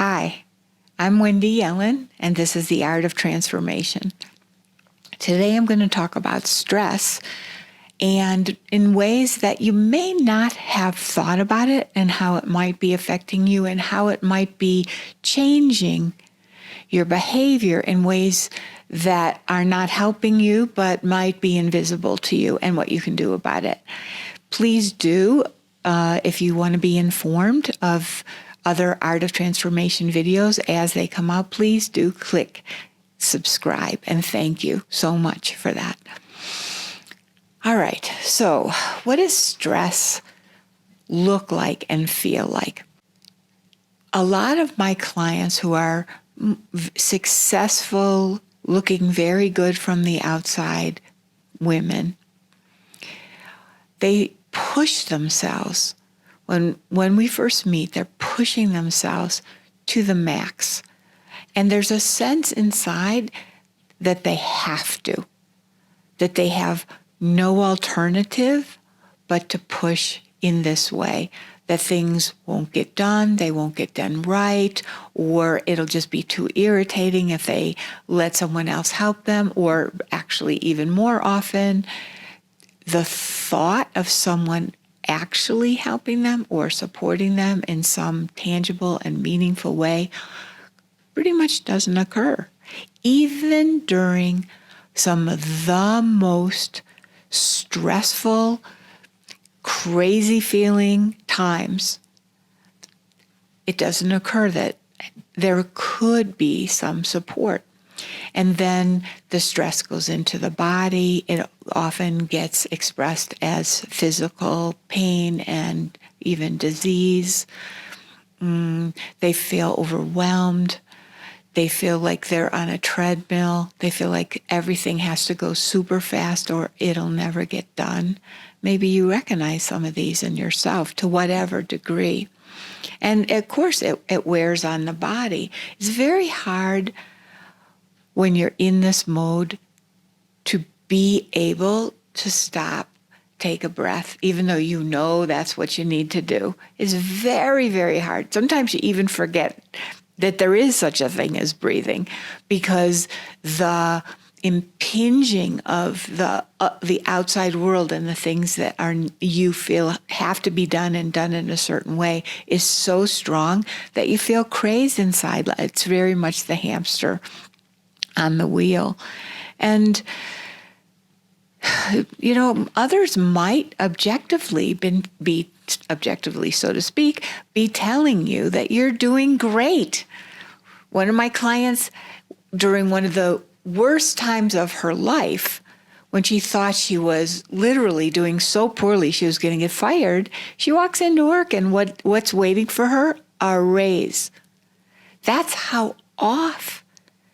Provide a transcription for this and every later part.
Hi, I'm Wendy Yellen, and this is The Art of Transformation. Today I'm going to talk about stress and in ways that you may not have thought about it and how it might be affecting you and how it might be changing your behavior in ways that are not helping you but might be invisible to you and what you can do about it. Please do, if you want to be informed of other Art of Transformation videos as they come out, please do click subscribe, and thank you so much for that. All right, so what does stress look like and feel like? A lot of my clients who are successful, looking very good from the outside women, they push themselves. When we first meet, they're pushing themselves to the max. And there's a sense inside that they have to, that they have no alternative but to push in this way, that things won't get done, they won't get done right, or it'll just be too irritating if they let someone else help them, or actually even more often, the thought of someone actually helping them or supporting them in some tangible and meaningful way pretty much doesn't occur. Even during some of the most stressful, crazy feeling times, it doesn't occur that there could be some support. And then the stress goes into the body. It often gets expressed as physical pain and even disease. They feel overwhelmed. They feel like they're on a treadmill. They feel like everything has to go super fast or it'll never get done. Maybe you recognize some of these in yourself to whatever degree. And of course, it wears on the body. It's very hard when you're in this mode to be able to stop, take a breath, even though you know that's what you need to do. It's very, very hard. Sometimes you even forget that there is such a thing as breathing because the impinging of the outside world and the things that are you feel have to be done and done in a certain way is so strong that you feel crazed inside. It's very much the hamster on the wheel. And others might objectively, so to speak, be telling you that you're doing great. One of my clients, during one of the worst times of her life, when she thought she was literally doing so poorly she was going to get fired, she walks into work and what's waiting for her? A raise. That's how off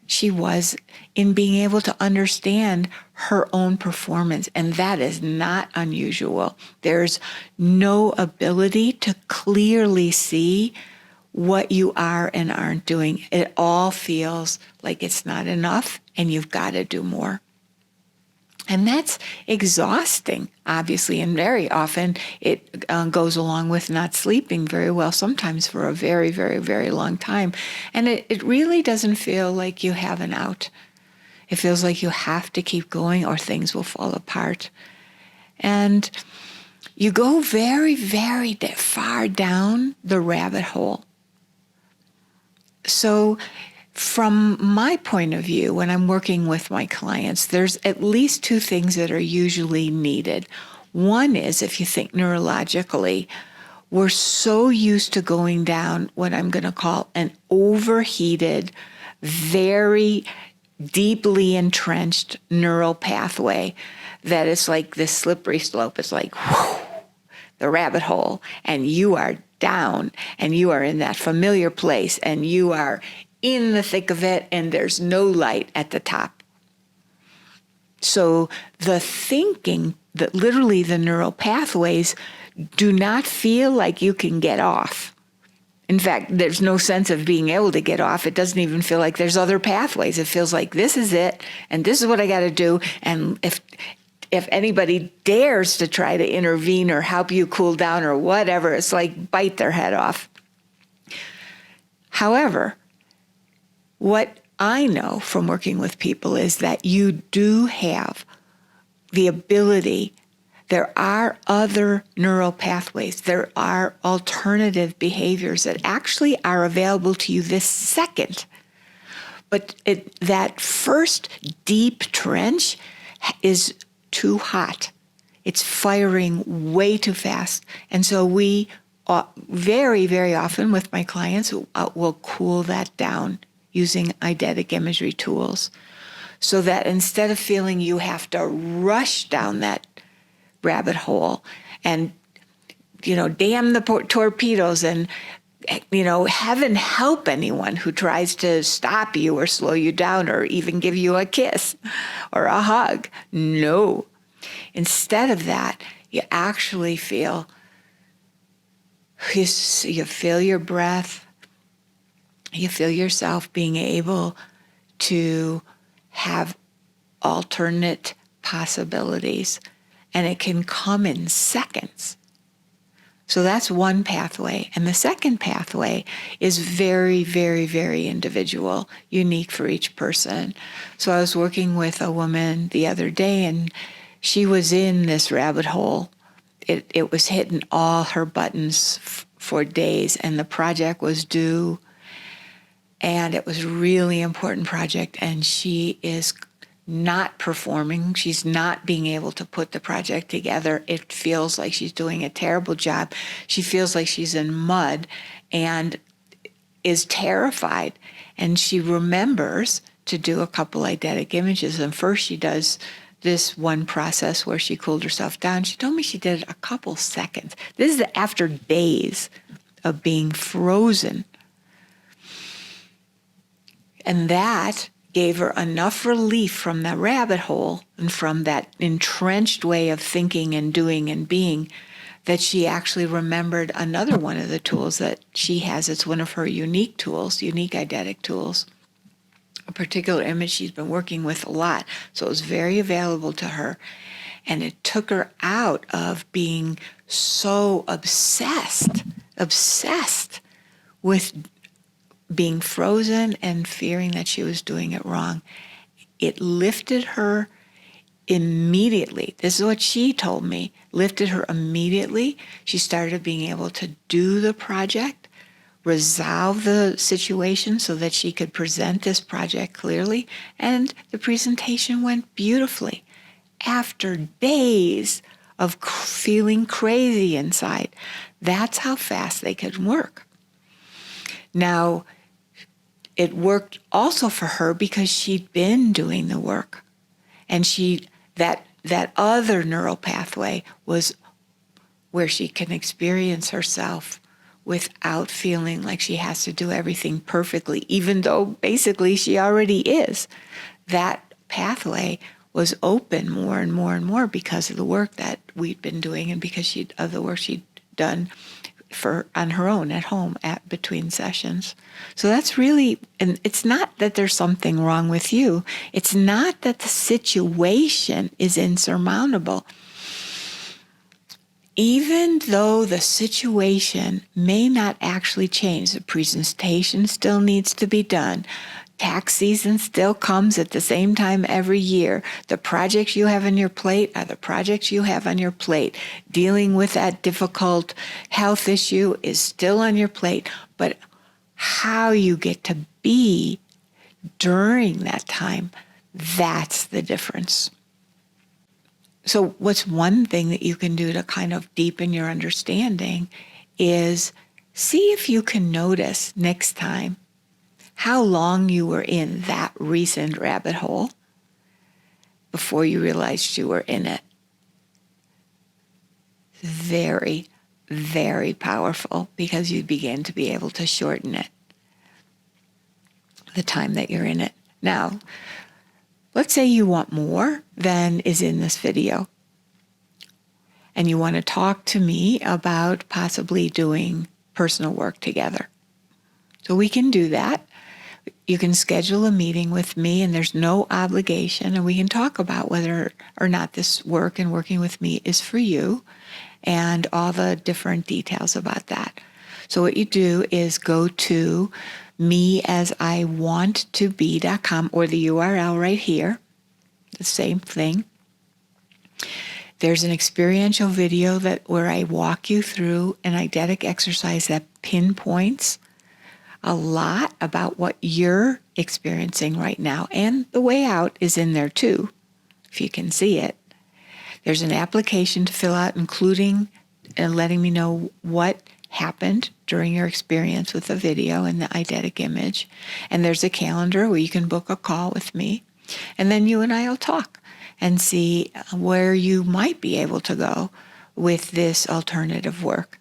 she was in being able to understand her own performance. And that is not unusual. There's no ability to clearly see what you are and aren't doing. It all feels like it's not enough and you've got to do more. And that's exhausting, obviously, and very often it goes along with not sleeping very well, sometimes for a very, very, very long time. And it really doesn't feel like you have an out. It feels like you have to keep going or things will fall apart. And you go very, very far down the rabbit hole. So from my point of view, when I'm working with my clients, there's at least two things that are usually needed. One is, if you think neurologically, we're so used to going down what I'm going to call an overheated, very deeply entrenched neural pathway that it's like this slippery slope. It's like, whew, the rabbit hole, and you are down, and you are in that familiar place, and you are in the thick of it, and there's no light at the top. So the thinking, that literally the neural pathways do not feel like you can get off. In fact, there's no sense of being able to get off. It doesn't even feel like there's other pathways. It feels like this is it, and this is what I got to do. And if anybody dares to try to intervene or help you cool down or whatever, it's like bite their head off. However, what I know from working with people is that you do have the ability. There are other neural pathways. There are alternative behaviors that actually are available to you this second. But that first deep trench is too hot. It's firing way too fast. And so we very, very often with my clients will cool that down using eidetic imagery tools, so that instead of feeling you have to rush down that rabbit hole and, damn the torpedoes and, heaven help anyone who tries to stop you or slow you down or even give you a kiss or a hug. No. Instead of that, you actually feel, you feel your breath. You feel yourself being able to have alternate possibilities, and it can come in seconds. So that's one pathway. And the second pathway is very, very, very individual, unique for each person. So I was working with a woman the other day, and she was in this rabbit hole. It was hitting all her buttons for days, and the project was due. And it was a really important project, and she is not performing. She's not being able to put the project together. It feels like she's doing a terrible job. She feels like she's in mud and is terrified. And she remembers to do a couple eidetic images. And first she does this one process where she cooled herself down. She told me she did it a couple seconds. This is after days of being frozen. And that gave her enough relief from the rabbit hole and from that entrenched way of thinking and doing and being that she actually remembered another one of the tools that she has. It's one of her unique tools, unique eidetic tools, a particular image she's been working with a lot. So it was very available to her. And it took her out of being so obsessed with being frozen and fearing that she was doing it wrong. It lifted her immediately. This is what she told me. Lifted her immediately. She started being able to do the project, resolve the situation so that she could present this project clearly, and the presentation went beautifully. After days of feeling crazy inside, that's how fast they could work. Now, it worked also for her because she'd been doing the work. And that other neural pathway was where she can experience herself without feeling like she has to do everything perfectly, even though basically she already is. That pathway was open more and more and more because of the work that we'd been doing and because of the work she'd done on her own at home between sessions. So that's really, and it's not that there's something wrong with you. It's not that the situation is insurmountable. Even though the situation may not actually change, the presentation still needs to be done. Tax season still comes at the same time every year. The projects you have on your plate are the projects you have on your plate. Dealing with that difficult health issue is still on your plate. But how you get to be during that time, that's the difference. So what's one thing that you can do to kind of deepen your understanding is see if you can notice next time how long you were in that recent rabbit hole before you realized you were in it. Very, very powerful because you begin to be able to shorten it, the time that you're in it. Now, let's say you want more than is in this video, and you want to talk to me about possibly doing personal work together. So we can do that. You can schedule a meeting with me, and there's no obligation, and we can talk about whether or not this work and working with me is for you and all the different details about that. So what you do is go to measIwanttobee.com or the URL right here, the same thing. There's an experiential video where I walk you through an eidetic exercise that pinpoints a lot about what you're experiencing right now. And the way out is in there too, if you can see it. There's an application to fill out, including letting me know what happened during your experience with the video and the eidetic image. And there's a calendar where you can book a call with me. And then you and I will talk and see where you might be able to go with this alternative work.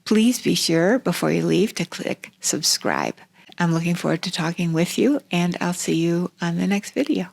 Please be sure before you leave to click subscribe. I'm looking forward to talking with you, and I'll see you on the next video.